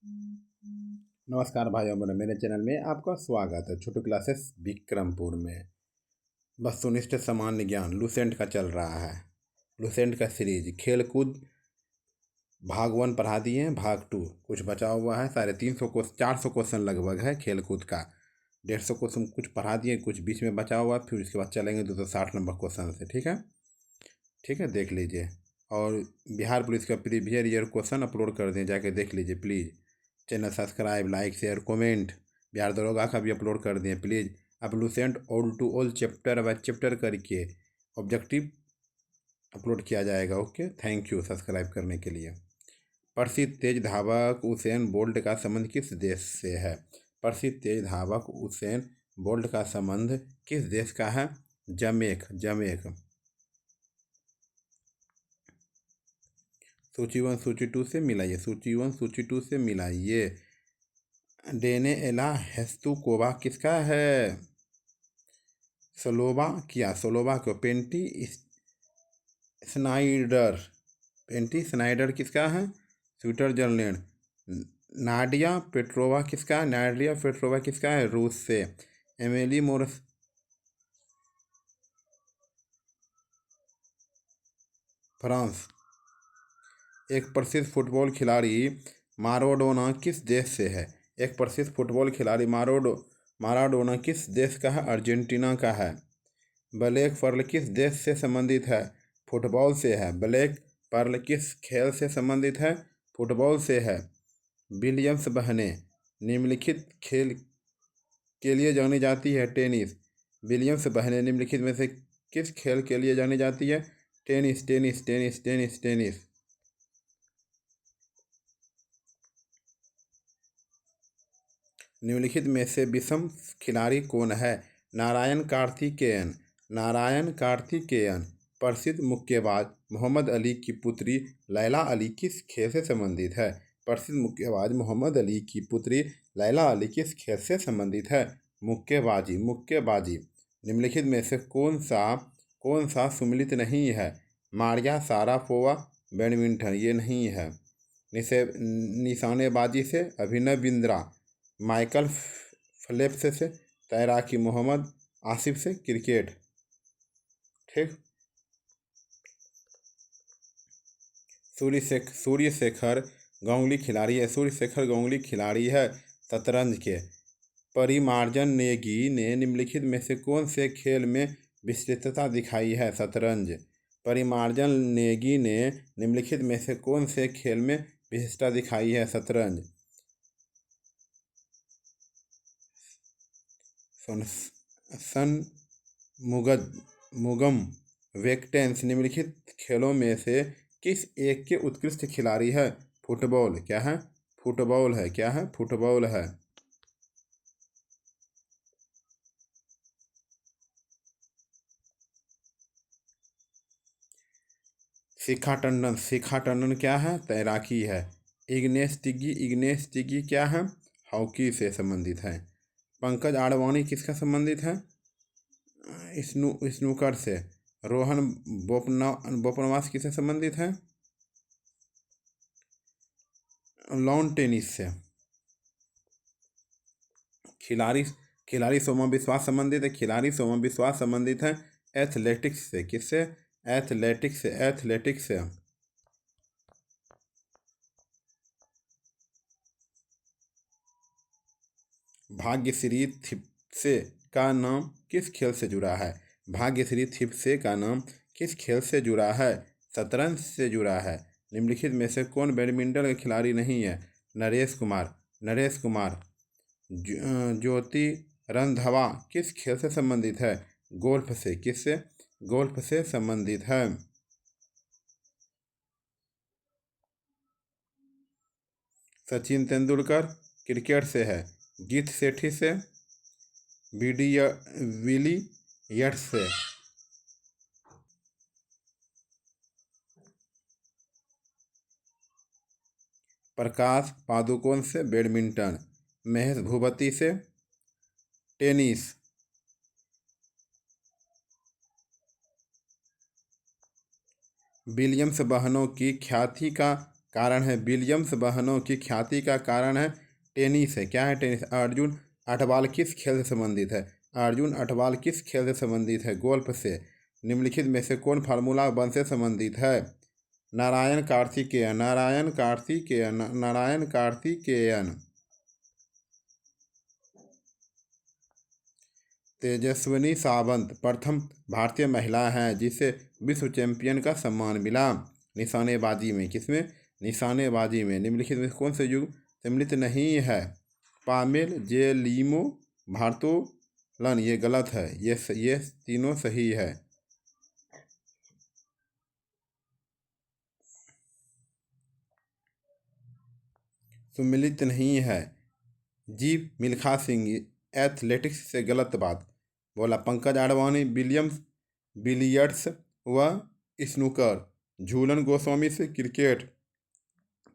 नमस्कार भाइयों बहनों, मेरे चैनल में आपका स्वागत है। छोटू क्लासेस विक्रमपुर में वस्तुनिष्ठ सामान्य ज्ञान लूसेंट का चल रहा है। लूसेंट का सीरीज खेल कूद भाग 1 पढ़ा दिए हैं, भाग 2 कुछ बचा हुआ है। 350 को 400 क्वेश्चन लगभग है खेल कूद का। 150 क्वेश्चन कुछ पढ़ा दिए, कुछ बीच में बचा हुआ है। फिर उसके बाद चलेंगे 260 नंबर क्वेश्चन से। ठीक है, ठीक है, देख लीजिए। और बिहार पुलिस का प्रीवियस ईयर क्वेश्चन अपलोड कर दें, जाके देख लीजिए please. Channel subscribe, like, share, comment. Bihar दरोगा का भी अपलोड कर दें प्लीज़। अब Lucent all to all chapter by chapter करके ऑब्जेक्टिव अपलोड किया जाएगा। ओके, थैंक यू सब्सक्राइब करने के लिए। प्रसिद्ध तेज धावक उसेन बोल्ट का संबंध किस देश से है? प्रसिद्ध तेज धावक उसेन बोल्ट का संबंध किस देश का है? जमैक, जमैक। सूची 1 सूची 2 से मिलाइए, सूची 1 सूची 2 से मिलाइए। डेनेला हेस्तुकोवा किसका है? Slovakia, Slovakia. स्नाइडर, पेंटी स्नाइडर किसका है? स्विट्जरलैंड। नाडिया पेट्रोवा किसका है? नाडिया पेट्रोवा किसका है? रूस से। Emily Morris, France. एक प्रसिद्ध फुटबॉल खिलाड़ी माराडोना किस देश से है? एक प्रसिद्ध फुटबॉल खिलाड़ी माराडोना किस देश का है? अर्जेंटीना का है। ब्लैक पर्ल किस देश से संबंधित है? फुटबॉल से है। ब्लैक पर्ल किस खेल से संबंधित है? फुटबॉल से है। विलियम्स बहनें निम्नलिखित खेल के लिए जानी जाती है? टेनिस। विलियम्स बहनें निम्नलिखित में से किस खेल के लिए जानी जाती है? Tennis, tennis, tennis, tennis, tennis. निम्नलिखित में से विषम खिलाड़ी कौन है? नारायण कार्तिकेयन, नारायण कार्तिकेयन। प्रसिद्ध मुक्केबाज मोहम्मद अली की पुत्री लैला अली किस खेल से संबंधित है? प्रसिद्ध मुक्केबाज मोहम्मद अली की पुत्री लैला अली किस खेल से संबंधित है? मुक्केबाजी, मुक्केबाजी। निम्नलिखित में से कौन सा सम्मिलित नहीं है? मारिया सारापोवा, बैडमिंटन, ये नहीं है। निशानेबाजी से अभिनव बिंद्रा, माइकल फेल्प्स से तैराकी, मोहम्मद आसिफ से क्रिकेट। ठीक। सूर्यशेखर गांगुली खिलाड़ी है, सूर्यशेखर गांगुली खिलाड़ी है शतरंज के। परिमार्जन नेगी ने निम्नलिखित में से कौन से खेल में विस्तृतता दिखाई है? शतरंज। परिमार्जन नेगी ने निम्नलिखित में से कौन से खेल में विशिष्टता दिखाई है? शतरंज। सन मुगम वेक्टेंस निम्नलिखित खेलों में से किस एक के उत्कृष्ट खिलाड़ी है? फुटबॉल। क्या है? फुटबॉल है। क्या है? फुटबॉल है। शिखा टंडन, शिखा टंडन क्या है? तैराकी है। इग्नेस टिगी क्या है? हॉकी से संबंधित है। पंकज आडवाणी किसका संबंधित है? स्नूकर से। रोहन बोपन्ना किससे संबंधित है? लॉन टेनिस से। खिलाड़ी खिलाड़ी सोमा विश्वास संबंधित है, खिलाड़ी सोमा विश्वास संबंधित है एथलेटिक्स से। किससे? एथलेटिक्स से, एथलेटिक्स से। भाग्यश्री थिप्से का नाम किस खेल से जुड़ा है? भाग्यश्री थिप्से का नाम किस खेल से जुड़ा है? शतरंज से जुड़ा है। निम्नलिखित में से कौन बैडमिंटन के खिलाड़ी नहीं है? नरेश कुमार, नरेश कुमार। ज्योति रंधवा किस खेल से संबंधित है? गोल्फ से। किससे? गोल्फ से संबंधित है। सचिन तेंदुलकर क्रिकेट से है। गीत सेठी से, विलियर्ड्स से। प्रकाश पादुकोण से बैडमिंटन। महेश भूपति से टेनिस। विलियम्स बहनों की ख्याति का कारण है विलियम्स बहनों की ख्याति का कारण है टेनिस है। क्या है टेनिस? अर्जुन अठवाल किस खेल से संबंधित है? अर्जुन अठवाल किस खेल से संबंधित है? गोल्फ से। निम्नलिखित में से कौन फार्मूला वन से संबंधित है? नारायण कार्तिकेयन, नारायण कार्तिकेयन, नारायण कार्तिकेयन। तेजस्विनी सावंत प्रथम भारतीय महिला है जिसे विश्व चैंपियन का सम्मान मिला। निशानेबाजी में, किसमें? निशानेबाजी में निम्नलिखित में कौन से युग सम्मिलित नहीं है? पामेल, जेलिमो, भार्तोलन। ये गलत है, ये तीनों सही है। सम्मिलित नहीं है। जी मिल्खा सिंह एथलेटिक्स से गलत बात बोला। पंकज आडवाणी विलियम्स बिलियर्ड्स व स्नूकर। झूलन गोस्वामी से क्रिकेट।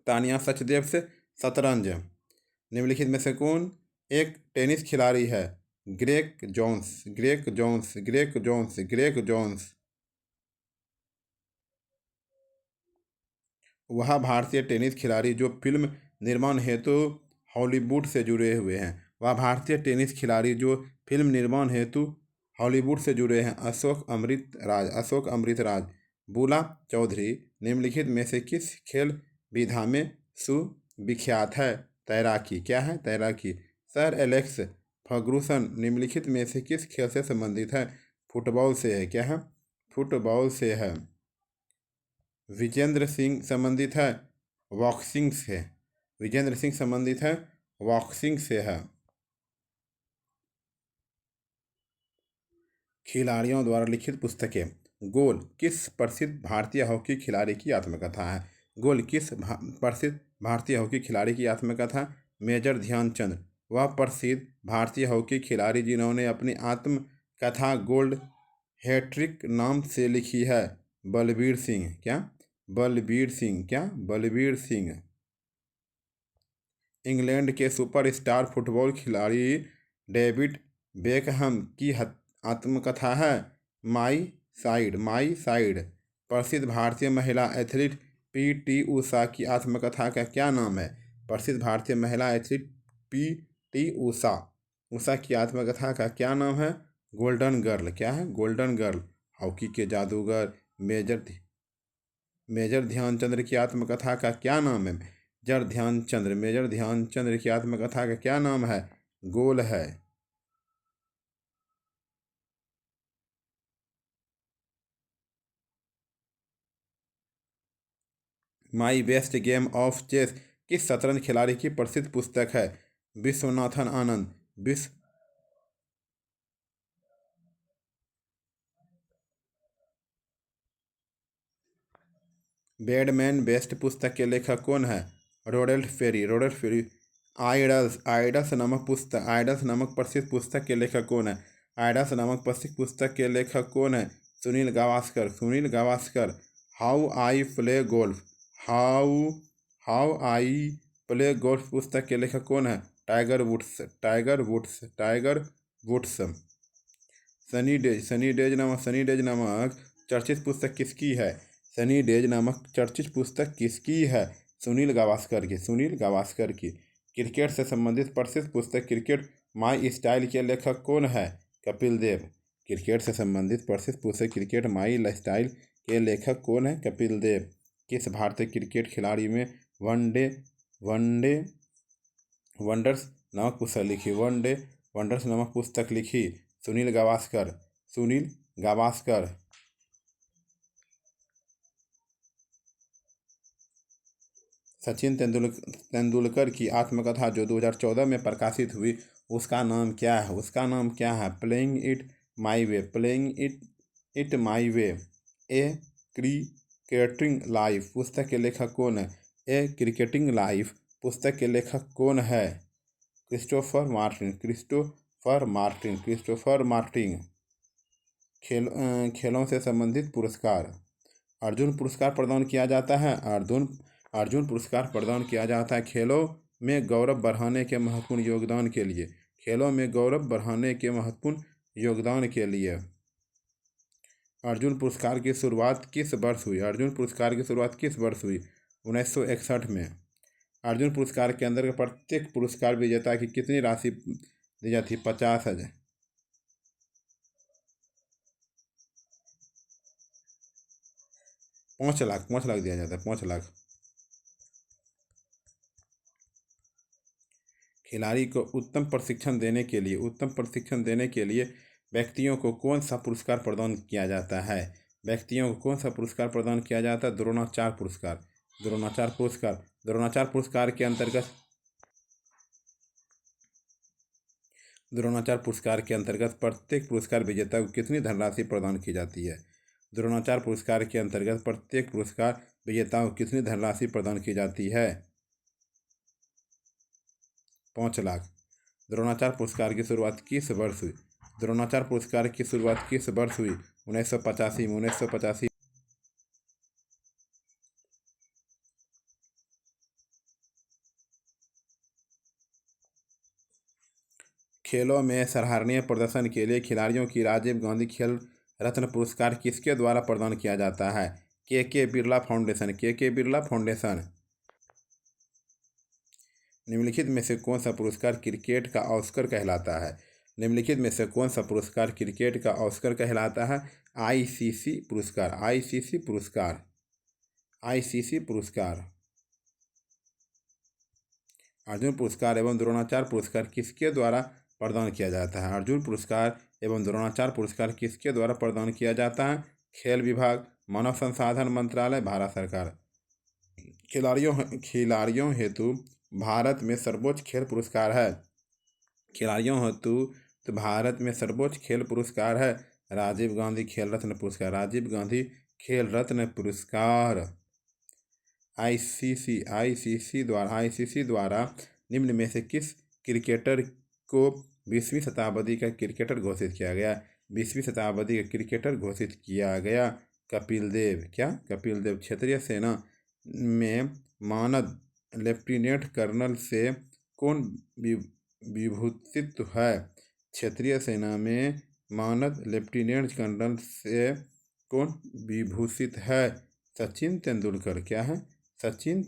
तानिया सचदेव से शतरंज। निम्नलिखित में से कौन एक टेनिस खिलाड़ी है? Greg Jones, Greg Jones, Greg Jones, Greg Jones. वह भारतीय टेनिस खिलाड़ी जो फिल्म निर्माण हेतु हॉलीवुड से जुड़े हुए हैं। वह भारतीय टेनिस खिलाड़ी जो फिल्म निर्माण हेतु हॉलीवुड से जुड़े हैं। अशोक अमृतराज, अशोक अमृतराज। बुला चौधरी निम्नलिखित में से किस खेल विधा में सुविख्यात है? तैराकी। क्या है? तैराकी। सर एलेक्स फर्गुसन निम्नलिखित में से किस खेल से संबंधित है? फुटबॉल से है। क्या है? फुटबॉल से है। विजेंद्र सिंह संबंधित है बॉक्सिंग से। विजेंद्र सिंह संबंधित है बॉक्सिंग से है। खिलाड़ियों द्वारा लिखित पुस्तकें। गोल किस प्रसिद्ध भारतीय हॉकी खिलाड़ी की आत्मकथा है? गोल किस प्रसिद्ध भारतीय हॉकी खिलाड़ी की आत्मकथा? मेजर ध्यानचंद। वह प्रसिद्ध भारतीय हॉकी खिलाड़ी जिन्होंने अपनी आत्मकथा गोल्ड हैट्रिक नाम से लिखी है। बलबीर सिंह। क्या? बलबीर सिंह। क्या? बलबीर सिंह। इंग्लैंड के सुपरस्टार फुटबॉल खिलाड़ी डेविड बेकहम की आत्मकथा है माई साइड, माई साइड। प्रसिद्ध भारतीय महिला एथलीट पी.टी. उषा की आत्मकथा का क्या नाम है? प्रसिद्ध भारतीय महिला एथलीट पी.टी. उषा, उषा की आत्मकथा का क्या नाम है? Golden girl. क्या है? Golden girl. हॉकी के जादूगर मेजर ध्यानचंद्र की आत्मकथा का क्या नाम है? मेजर ध्यानचंद्र की आत्मकथा का क्या नाम है? गोल है। My best game of chess किस शतरंज खिलाड़ी की प्रसिद्ध पुस्तक है? विश्वनाथन आनंद। बैडमैन बेस्ट पुस्तक के लेखक कौन है? रोडल्फ फेरी, रोडल्फ फेरी। आइडल्स, आइडल्स नामक प्रसिद्ध पुस्तक के लेखक कौन है? आइडल्स नामक प्रसिद्ध पुस्तक के लेखक कौन है? Sunil Gavaskar, Sunil Gavaskar. How I play golf, how how I play golf पुस्तक के लेखक कौन है? Tiger Woods, Tiger Woods, Tiger Woods. Sunny Days नामक चर्चित पुस्तक किसकी है? सनी डेज नामक चर्चित पुस्तक किसकी है? सुनील गावस्कर की, सुनील गावस्कर की। क्रिकेट से संबंधित प्रसिद्ध पुस्तक क्रिकेट माई स्टाइल के लेखक कौन है? कपिल देव। क्रिकेट से संबंधित प्रसिद्ध पुस्तक क्रिकेट माई स्टाइल के लेखक कौन है? कपिल देव। किस भारतीय क्रिकेट खिलाड़ी में वनडे वनडे वंडर्स नामक पुस्तक लिखी? वनडे वंडर्स नामक पुस्तक लिखी? सुनील गावस्कर, सुनील गावस्कर। सचिन तेंदुलकर की आत्मकथा जो 2014 में प्रकाशित हुई उसका नाम क्या है? उसका नाम क्या है? Playing it my way, playing it my way. A cricketing life पुस्तक के लेखक कौन है? ए क्रिकेटिंग लाइफ पुस्तक के लेखक कौन है? Christopher Martin, Christopher Martin, Christopher Martin. खेलों से संबंधित पुरस्कार। अर्जुन पुरस्कार प्रदान किया जाता है। अर्जुन पुरस्कार प्रदान किया जाता है खेलों में गौरव बढ़ाने के महत्वपूर्ण योगदान के लिए। खेलों में गौरव बढ़ाने के महत्वपूर्ण योगदान के लिए। अर्जुन पुरस्कार की शुरुआत किस वर्ष हुई? अर्जुन पुरस्कार की शुरुआत किस वर्ष हुई? 1961 में अर्जुन पुरस्कार के अंतर्गत प्रत्येक पुरस्कार विजेता की कितनी राशि दी जाती? 50,000। 5 लाख, 5 लाख दिया जाता है, 5 लाख। खिलाड़ी को उत्तम प्रशिक्षण देने के लिए व्यक्तियों को कौन सा पुरस्कार प्रदान किया जाता है? व्यक्तियों को कौन सा पुरस्कार प्रदान किया जाता है? द्रोणाचार्य पुरस्कार। द्रोणाचार्य पुरस्कार के अंतर्गत प्रत्येक पुरस्कार विजेता को कितनी धनराशि प्रदान की जाती है? द्रोणाचार्य पुरस्कार के अंतर्गत प्रत्येक पुरस्कार विजेताओं को कितनी धनराशि प्रदान की जाती है? 5 लाख। द्रोणाचार्य पुरस्कार की शुरुआत किस वर्ष हुई? 1985 में। 1985। खेलों में सराहनीय प्रदर्शन के लिए खिलाड़ियों की राजीव गांधी खेल रत्न पुरस्कार किसके द्वारा प्रदान किया जाता है? के बिरला फाउंडेशन। निम्नलिखित में से कौन सा पुरस्कार क्रिकेट का ऑस्कर कहलाता है? आईसीसी पुरस्कार। अर्जुन पुरस्कार एवं द्रोणाचार्य पुरस्कार किसके द्वारा प्रदान किया जाता है? अर्जुन पुरस्कार एवं द्रोणाचार्य पुरस्कार किसके द्वारा प्रदान किया जाता है? खेल विभाग, मानव संसाधन मंत्रालय, भारत सरकार। खिलाड़ियों हेतु भारत में सर्वोच्च खेल पुरस्कार है। राजीव गांधी खेल रत्न पुरस्कार। आईसीसी द्वारा निम्न में से किस क्रिकेटर को 20वीं शताब्दी का क्रिकेटर घोषित किया गया? 20वीं शताब्दी का क्रिकेटर घोषित किया गया कपिल देव। क्षेत्रीय सेना में मानद लेफ्टिनेंट कर्नल से कौन विभूषित है? क्षेत्रीय सेना में मानद लेफ्टिनेंट कर्नल से कौन विभूषित है? सचिन तेंदुलकर। सचिन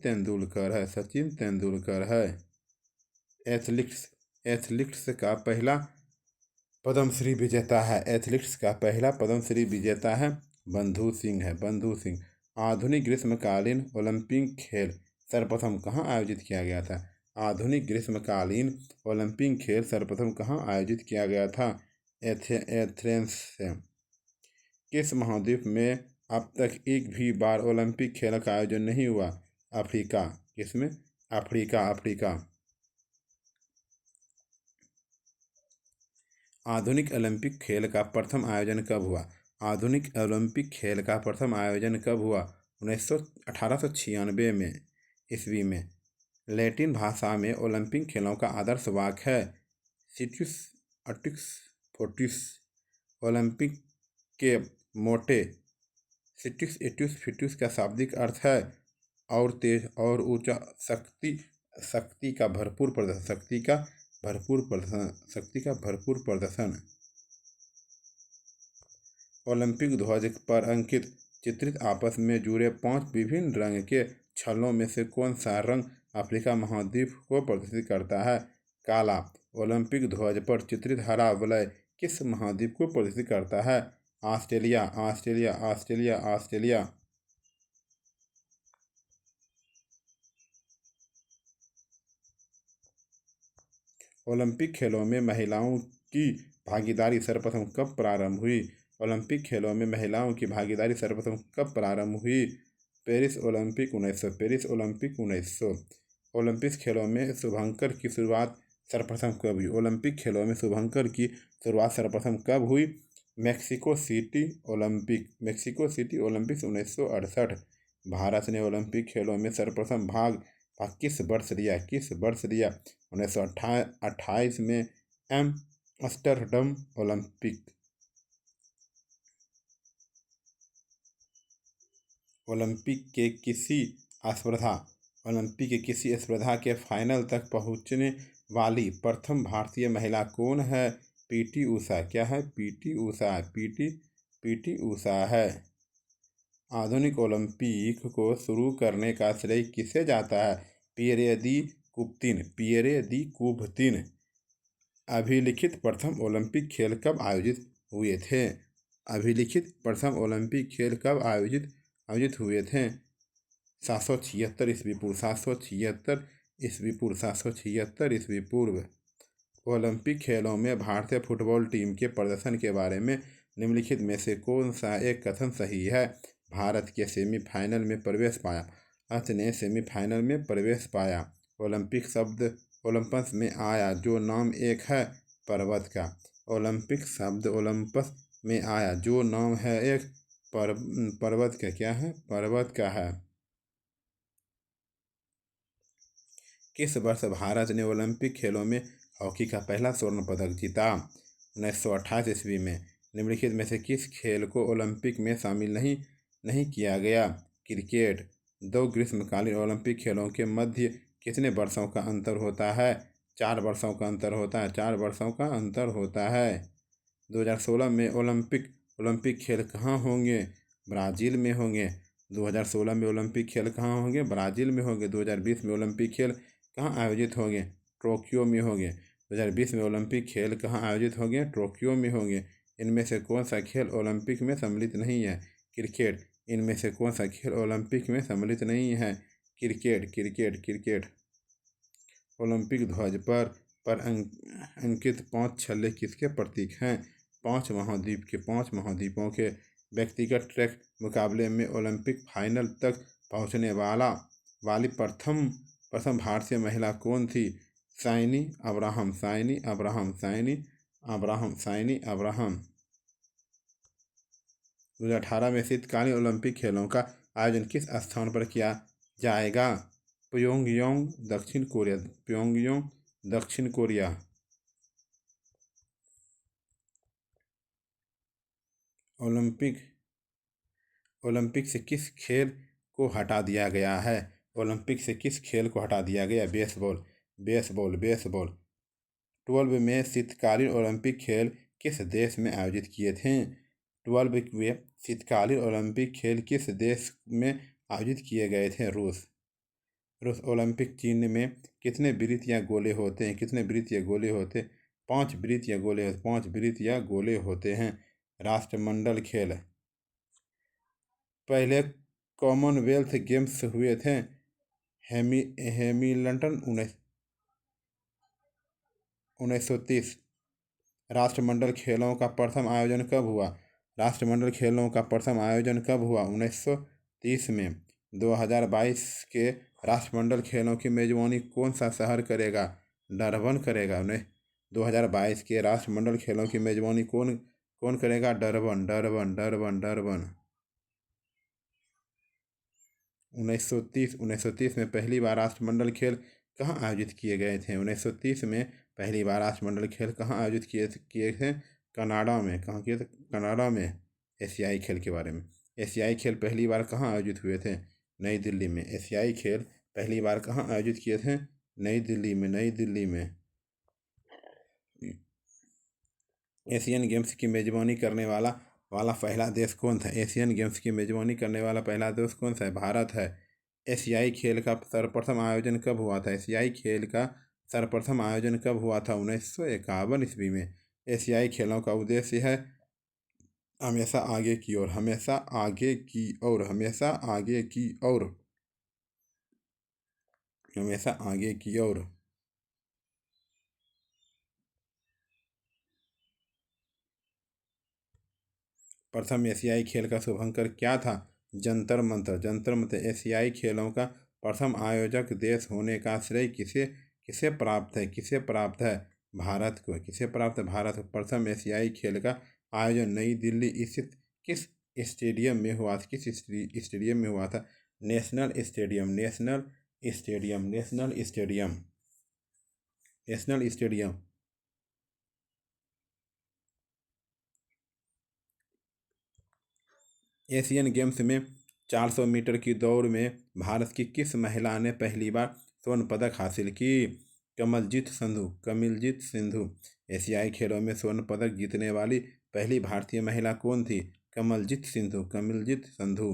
तेंदुलकर है। एथलीट्स का पहला पद्मश्री विजेता है बंधु सिंह। आधुनिक ग्रीष्मकालीन ओलंपिक खेल सर्वप्रथम कहाँ आयोजित किया गया था? एथेंस से। किस महाद्वीप में अब तक एक भी बार ओलंपिक खेलों का आयोजन नहीं हुआ? अफ्रीका। अफ्रीका। आधुनिक ओलंपिक खेल का प्रथम आयोजन कब हुआ? 1896 में ईस्वी में। लैटिन भाषा में ओलंपिक खेलों का आदर्श वाक्य है सिट्यूस फोर्टिस। ओलंपिक के मोटे सिट्यूस एट्यूस फिट्यूस का शाब्दिक अर्थ है और तेज और ऊंचा, शक्ति का भरपूर प्रदर्शन। ओलंपिक ध्वज पर अंकित चित्रित आपस में जुड़े 5 विभिन्न रंग के छल्लों में से कौन सा रंग अफ्रीका महाद्वीप को प्रदर्शित करता है? काला। ओलंपिक ध्वज पर चित्रित हरा वलय किस महाद्वीप को प्रदर्शित करता है? ऑस्ट्रेलिया। ओलंपिक खेलों में महिलाओं की भागीदारी सर्वप्रथम कब प्रारंभ हुई? Paris Olympic 1900। ओलंपिक खेलों में शुभंकर की शुरुआत सर्वप्रथम कब हुई? Mexico city Olympics 1968। भारत ने ओलंपिक खेलों में सर्वप्रथम भाग किस वर्ष लिया? 1928 में एम्स्टर्डम ओलंपिक। ओलंपिक के किसी स्पर्धा के फाइनल तक पहुंचने वाली प्रथम भारतीय महिला कौन है? पीटी उषा है। आधुनिक ओलंपिक को शुरू करने का श्रेय किसे जाता है? पियरे दी कुबर्तिन। पियरे दी कुबर्तिन। अभिलिखित प्रथम ओलंपिक खेल कब आयोजित हुए थे? अभिलिखित प्रथम ओलंपिक खेल कब आयोजित हुए थे? 776 ईस्वी पूर्व। 776 ईस्वी पूर्व। 776 ईस्वी पूर्व। ओलंपिक खेलों में भारतीय फुटबॉल टीम के प्रदर्शन के बारे में निम्नलिखित में से कौन सा एक कथन सही है? भारत के सेमीफाइनल में प्रवेश पाया। भारत ने सेमीफाइनल में प्रवेश पाया। ओलंपिक शब्द ओलंपस में आया जो नाम एक है पर्वत का। ओलंपिक शब्द ओलंपस में आया जो नाम है एक पर्वत का। क्या है? पर्वत का है। किस वर्ष भारत ने ओलंपिक खेलों में हॉकी का पहला स्वर्ण पदक जीता? 1928 ईस्वी में। निम्नलिखित में से किस खेल को ओलंपिक में शामिल नहीं किया गया? क्रिकेट। 2 ग्रीष्मकालीन ओलंपिक खेलों के मध्य कितने वर्षों का अंतर होता है? 4 वर्षों का अंतर होता है। 4 वर्षों का अंतर होता है। 2016 में ओलंपिक खेल कहाँ होंगे? ब्राज़ील में होंगे। 2016 में ओलंपिक खेल कहाँ होंगे? ब्राज़ील में होंगे। 2020 में ओलंपिक खेल कहाँ आयोजित होंगे? टोक्यो में होंगे। 2020 में ओलंपिक खेल कहाँ आयोजित होंगे? टोक्यो में होंगे। इनमें से कौन सा खेल ओलंपिक में सम्मिलित नहीं है? क्रिकेट। इनमें से कौन सा खेल ओलंपिक में सम्मिलित नहीं है? क्रिकेट। क्रिकेट। क्रिकेट। ओलंपिक ध्वज पर अंकित 5 छल्ले किसके प्रतीक हैं? 5 महाद्वीपों के व्यक्तिगत ट्रैक मुकाबले में ओलंपिक फाइनल तक पहुंचने वाली प्रथम भारतीय महिला कौन थी? साइनी अब्राहम। साइनी अब्राहम। साइनी अब्राहम। साइनी अब्राहम। 2018 में शीतकालीन ओलंपिक खेलों का आयोजन किस स्थान पर किया जाएगा? प्योंगयांग, दक्षिण कोरिया। प्योंगयांग, दक्षिण कोरिया। ओलंपिक से किस खेल को हटा दिया गया है? ओलंपिक से किस खेल को हटा दिया गया? बेसबॉल। बेसबॉल। बेसबॉल। 12 में शीतकालीन ओलंपिक खेल किस देश में आयोजित किए थे? 12वें शीतकालीन ओलंपिक खेल किस देश में आयोजित किए गए थे? रूस। ओलंपिक चिन्ह में कितने वृत्त या गोले होते हैं? कितने वृत्त या गोले होते? 5 वृत्त या गोले। 5 वृत्त या गोले होते हैं। राष्ट्रमंडल खेल। पहले कॉमनवेल्थ गेम्स हुए थे हैमिल्टन 1930। राष्ट्रमंडल खेलों का प्रथम आयोजन कब हुआ? राष्ट्रमंडल खेलों का प्रथम आयोजन कब हुआ? 1930 में। 2022 के राष्ट्रमंडल खेलों की मेजबानी कौन सा शहर करेगा? डरबन करेगा। 2022 के राष्ट्रमंडल खेलों की मेजबानी कौन करेगा? डरबन। डरबन। डरबन। डरबन। 1930 में पहली बार राष्ट्रमंडल खेल कहाँ आयोजित किए गए थे? 1930 में पहली बार राष्ट्रमंडल खेल कहाँ आयोजित किए थे? कनाडा में। कहाँ किए थे? कनाडा में। एशियाई खेल के बारे में। एशियाई खेल पहली बार कहाँ आयोजित हुए थे? नई दिल्ली में। एशियाई खेल पहली बार कहाँ आयोजित किए थे? नई दिल्ली में। नई दिल्ली में। एशियन गेम्स की मेजबानी करने वाला पहला देश कौन था? एशियन गेम्स की मेजबानी करने वाला पहला देश कौन सा है? भारत है। एशियाई खेल का सर्वप्रथम आयोजन कब हुआ था? एशियाई खेल का सर्वप्रथम आयोजन कब हुआ था? 1951 ईस्वी में। एशियाई खेलों का उद्देश्य है हमेशा आगे की ओर। हमेशा आगे की ओर। हमेशा आगे की ओर। हमेशा आगे की ओर। प्रथम एशियाई खेल का शुभंकर क्या था? जंतर मंतर। जंतर मंतर। एशियाई खेलों का प्रथम आयोजक देश होने का श्रेय किसे प्राप्त है? किसे प्राप्त है? भारत को। किसे प्राप्त है? भारत को। प्रथम एशियाई खेल का आयोजन नई दिल्ली स्थित किस स्टेडियम में हुआ था? किस स्टेडियम में हुआ था? National stadium. National stadium. National stadium. National stadium. Asian games में 400 मीटर की दौड़ में भारत की किस महिला ने पहली बार स्वर्ण पदक हासिल की? कमलजीत संधू। कमलजीत सिंधु। एशियाई खेलों में स्वर्ण पदक जीतने वाली पहली भारतीय महिला कौन थी? कमलजीत सिंधु। कमलजीत संधू।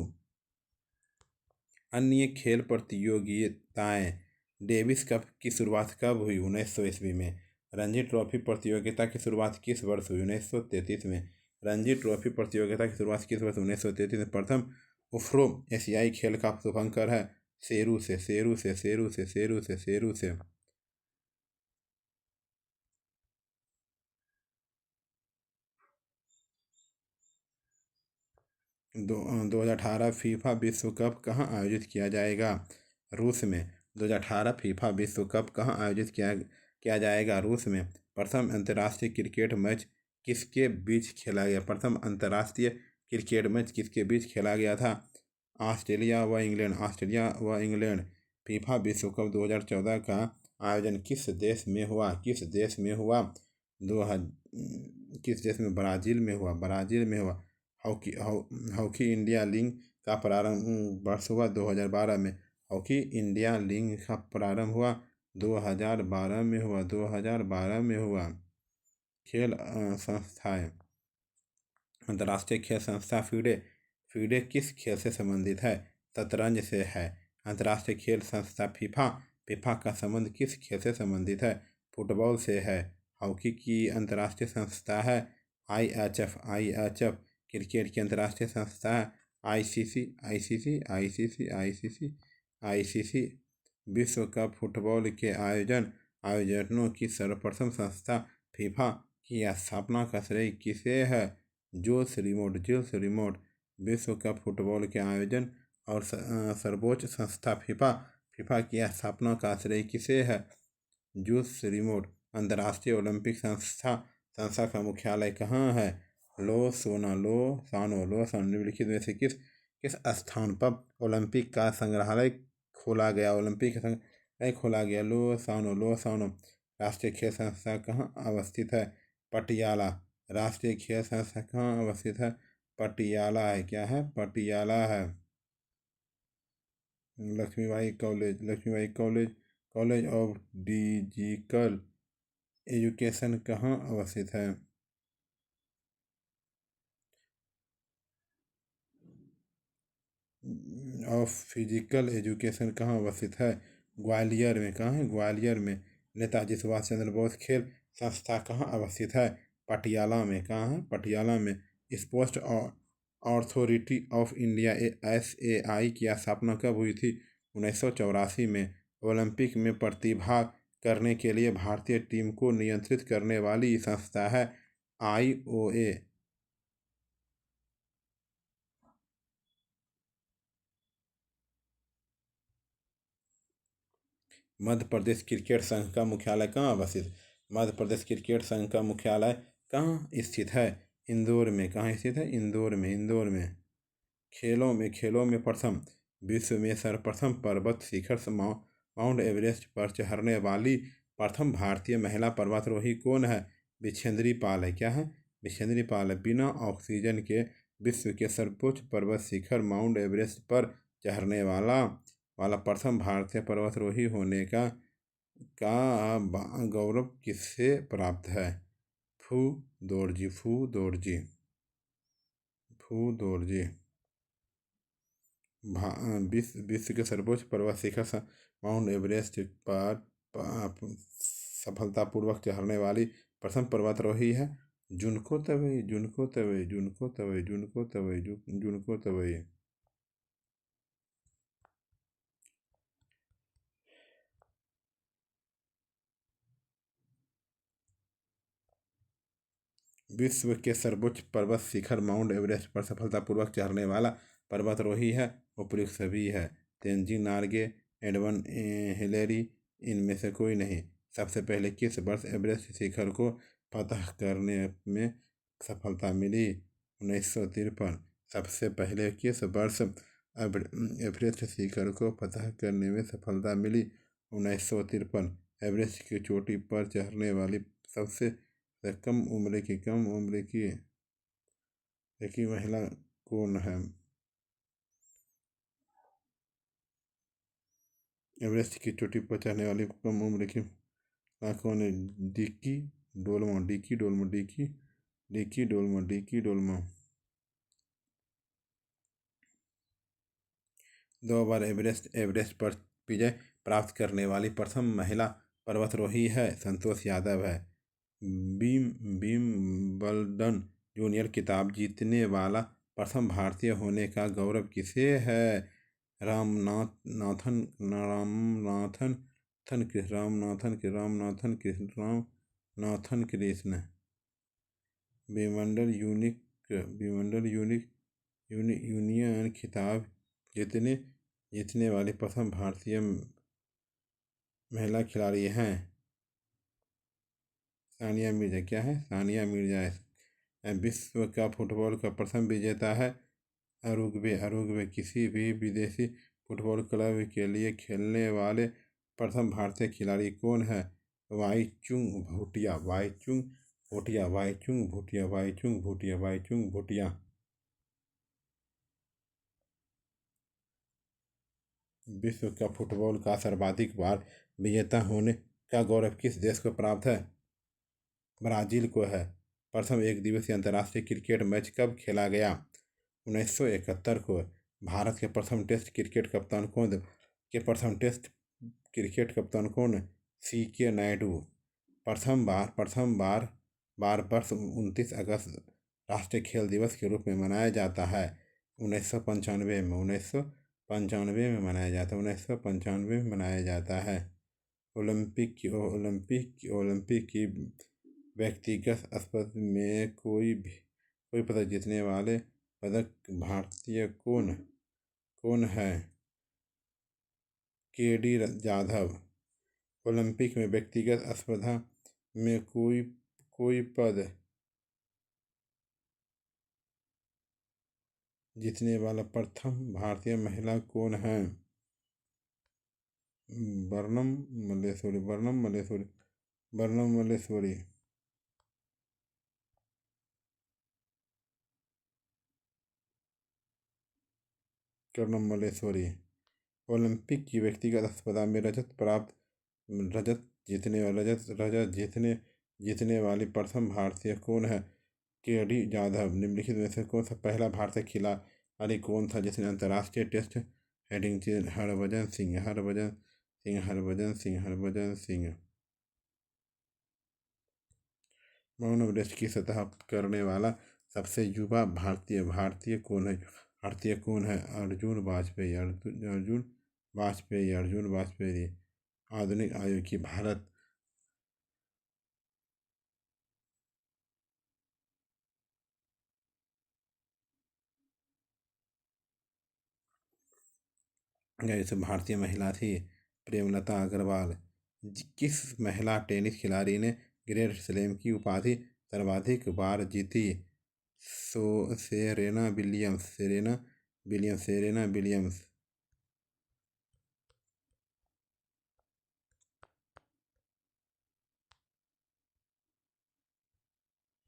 अन्य खेल प्रतियोगिताएं। डेविस कप की शुरुआत कब हुई? 1900 ईस्वी में। रणजी ट्रॉफी प्रतियोगिता की शुरुआत किस वर्ष हुई? 1933 में। रणजी ट्रॉफी प्रतियोगिता की शुरुआत किस वर्ष? 1933 में। प्रथम उफ्रो एशियाई खेल का शुभंकर है शेरू से, शेरू से, शेरू से, शेरू से, शेरू से। 2018 फीफा विश्व कप कहाँ आयोजित किया जाएगा? रूस में। 2018 फीफा विश्व कप कहाँ आयोजित किया जाएगा? रूस में। प्रथम अंतर्राष्ट्रीय क्रिकेट मैच किसके बीच खेला गया? प्रथम अंतर्राष्ट्रीय क्रिकेट मैच किसके बीच खेला गया था? ऑस्ट्रेलिया व इंग्लैंड, ऑस्ट्रेलिया व इंग्लैंड। फीफा विश्व कप 2014 का आयोजन किस देश में हुआ? किस देश में हुआ? किस देश में? ब्राज़ील में हुआ, ब्राज़ील में हुआ। हॉकी इंडिया लीग का प्रारंभ वर्ष हुआ 2012 में। हॉकी इंडिया लीग का प्रारंभ हुआ 2012 में हुआ, 2012 में हुआ। खेल संस्थाएं। अंतर्राष्ट्रीय खेल संस्था फीडे, फीडे किस खेल से संबंधित है? शतरंज से है। अंतर्राष्ट्रीय खेल संस्था फीफा, फीफा का संबंध किस खेल से संबंधित है? फुटबॉल से है। हॉकी की अंतर्राष्ट्रीय संस्था है IHF, IHF। क्रिकेट की अंतर्राष्ट्रीय संस्था है ICC, ICC, ICC, ICC, ICC। विश्व कप फुटबॉल के आयोजनों की सर्वप्रथम संस्था फीफा की स्थापना का श्रेय किसे है? जोस रिमोट, जोस रिमोट। विश्व कप फुटबॉल के आयोजन और सर्वोच्च संस्था फीफा, फीफा की स्थापना का श्रेय किसे है? जोस रिमोट। अंतर्राष्ट्रीय ओलंपिक संस्था का मुख्यालय कहाँ है? लोसानो, लोसानो। निम्नलिखित में से किस किस स्थान पर ओलंपिक का संग्रहालय खोला गया? ओलंपिक संग्रहालय खोला गया लोसानो, लोसानो। राष्ट्रीय खेल संस्था कहाँ अवस्थित है? पटियाला। राष्ट्रीय खेल संस्था कहाँ अवस्थित है? पटियाला है। क्या है? पटियाला है। Laxmibai college, Laxmibai college, college of digital education कहाँ अवस्थित है? ऑफ फिजिकल एजुकेशन कहाँ अवस्थित है? ग्वालियर में। कहाँ है? ग्वालियर में। नेताजी सुभाष चंद्र बोस खेल संस्था कहाँ अवस्थित है? पटियाला में। कहाँ है? पटियाला में। Sports authority of India SAI की स्थापना कब हुई थी? 1984 में। ओलंपिक में प्रतिभाग करने के लिए भारतीय टीम को नियंत्रित करने वाली संस्था है IOA। मध्य प्रदेश क्रिकेट संघ का मुख्यालय कहाँ अवस्थित? मध्य प्रदेश क्रिकेट संघ का मुख्यालय कहाँ स्थित है? इंदौर में। कहाँ स्थित है? इंदौर में, इंदौर में। खेलों में प्रथम विश्व में सर्वप्रथम पर्वत शिखर माउंट एवरेस्ट पर चढ़ने वाली प्रथम भारतीय महिला पर्वतारोही कौन है? विछेंद्री पाल है। क्या है? विछेंद्री पाल है। बिना ऑक्सीजन के विश्व के सर्वोच्च पर्वत शिखर माउंट एवरेस्ट पर चढ़ने वाला प्रथम भारतीय पर्वतारोही होने का गौरव किससे प्राप्त है? फू दोरजी, फू दोरजी, फू दोरजी। विश्व के सर्वोच्च पर्वत शिखर माउंट एवरेस्ट पर सफलतापूर्वक चढ़ने वाली प्रथम पर्वतारोही है जुनको तबई, जुनको तबई, जुनको तबई, जुनको तबई, जुनको तबई। विश्व के सर्वोच्च पर्वत शिखर माउंट एवरेस्ट पर सफलतापूर्वक चढ़ने वाला पर्वतारोही है? उपयुक्त सभी है। तेनजिंग नार्गे, एडवन हिलेरी, इनमें से कोई नहीं। सबसे पहले किस वर्ष एवरेस्ट शिखर को फतह करने में सफलता मिली? 1953। सबसे पहले किस वर्ष एवरेस्ट शिखर को फतह करने में सफलता मिली? 1953। एवरेस्ट की चोटी पर चढ़ने वाली सबसे कम उम्र की महिला कौन है? एवरेस्ट की चोटी पर चढ़ने वाली कम उम्र की कौन है? डिकी डोलमो, डिकी डोलमो, डिकी डोलमो, डिकी डोलमो। 2 बार एवरेस्ट पर विजय प्राप्त करने वाली प्रथम महिला पर्वतारोही है, संतोष यादव है। विम्बलडन जूनियर खिताब जीतने वाला प्रथम भारतीय होने का गौरव किसे है? रामनाथन रामनाथन रामनाथन कृष्ण। विम्बलडन यूनियन खिताब जीतने वाली प्रथम भारतीय महिला खिलाड़ी हैं सानिया मिर्जा। क्या है? सानिया मिर्जा है। विश्व का फुटबॉल का प्रथम विजेता है उरुग्वे। किसी भी विदेशी फुटबॉल क्लब के लिए खेलने वाले प्रथम भारतीय खिलाड़ी कौन है? वाईचुंग भूटिया। विश्व का फुटबॉल का सर्वाधिक बार विजेता होने का गौरव किस देश को प्राप्त है? ब्राजील को है। प्रथम एक दिवसीय अंतर्राष्ट्रीय क्रिकेट मैच कब खेला गया? 1971 को। भारत के प्रथम टेस्ट क्रिकेट कप्तान कौन? CK नायडू। प्रथम बार वर्ष 29 अगस्त राष्ट्रीय खेल दिवस के रूप में मनाया जाता है। 1995 में मनाया जाता है। ओलंपिक की व्यक्तिगत स्पर्धा में कोई पदक जीतने वाले पदक भारतीय कौन है? KD जाधव। ओलंपिक में व्यक्तिगत स्पर्धा में कोई पद जीतने वाला प्रथम भारतीय महिला कौन है? वर्णम मल्लेश्वरी। कर्णम मल्लेश्वरी। ओलंपिक की व्यक्तिगत स्पर्धा में रजत जीतने वाली प्रथम भारतीय कौन है? KD जाधव। निम्नलिखित में से कौन सा पहला भारतीय खिलाड़ी कौन था जिसने अंतर्राष्ट्रीय टेस्ट हेडिंग की? हरभजन सिंह। माउंट एवरेस्ट की सतह करने वाला सबसे युवा भारतीय कौन है? अर्जुन वाजपेयी। आधुनिक आयु की भारत जैसे भारतीय महिला थी प्रेमलता अग्रवाल। किस महिला टेनिस खिलाड़ी ने ग्रैंड स्लैम की उपाधि सर्वाधिक बार जीती? Serena Williams.